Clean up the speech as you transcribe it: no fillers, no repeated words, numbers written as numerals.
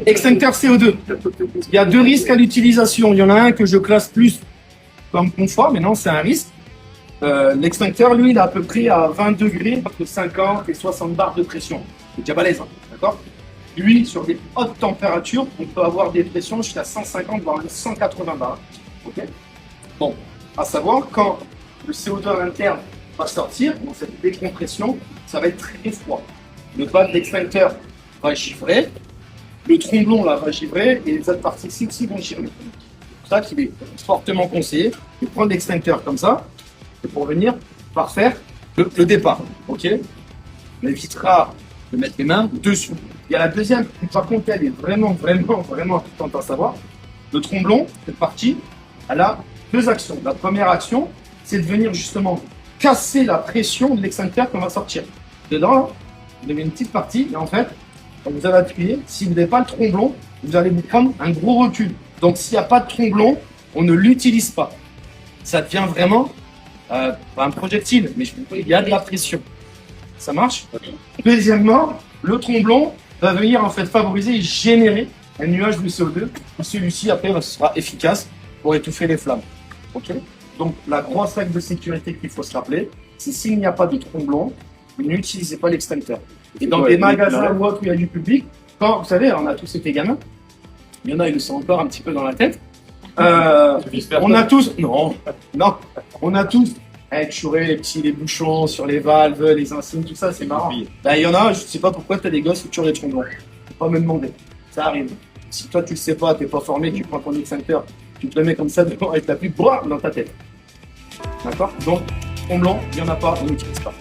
Extincteur CO2. Il y a deux risques à l'utilisation. Il y en a un que je classe plus comme confort, mais non, c'est un risque. L'extincteur, lui, il est à peu près à 20 degrés, entre 50 et 60 bars de pression. C'est déjà balèze, hein, d'accord? Lui, sur des hautes températures, on peut avoir des pressions jusqu'à 150 voire 180 bars. Okay, bon, à savoir, quand le CO2 à l'interne va sortir, dans cette décompression, ça va être très froid. Le bas de l'extincteur va givrer, le tromblon là va givrer et les autres parties ici vont givrer. C'est pour ça qu'il est fortement conseillé de prendre l'extincteur comme ça pour venir parfaire le départ. Ok, on évitera de mettre les mains dessous. Il y a la deuxième, par contre, elle est vraiment importante à savoir. Le tromblon, cette partie, elle a deux actions. La première action, c'est de venir justement casser la pression de l'extincteur qu'on va sortir. Dedans, là, vous avez une petite partie et en fait, quand vous allez appuyer, si vous n'avez pas le tromblon, vous allez vous prendre un gros recul. Donc, s'il n'y a pas de tromblon, on ne l'utilise pas. Ça devient vraiment pas un projectile, mais il y a de la pression. Ça marche. Deuxièmement, le tromblon va venir en fait favoriser et générer un nuage de CO2. Et celui-ci, après, sera efficace pour étouffer les flammes. Ok. Donc, la grosse règle de sécurité qu'il faut se rappeler, c'est s'il n'y a pas de tromblon, vous n'utilisez pas l'extincteur. Et dans des magasins ou autres où il y a du public, quand, vous savez, on a tous été gamins, il y en a, ils le sont encore un petit peu dans la tête. On a tous, non, on a tous, toujours les bouchons sur les valves, les insignes, tout ça, c'est marrant. Ben, il y en a, je sais pas pourquoi tu as des gosses qui tuent les tromblons. Faut pas me demander, ça arrive. Si toi tu le sais pas, t'es pas formé, tu prends ton extincteur, tu te le mets comme ça devant et t'appuies dans ta tête. D'accord? Donc, tromblon, il n'y en a pas, on n'utilise pas.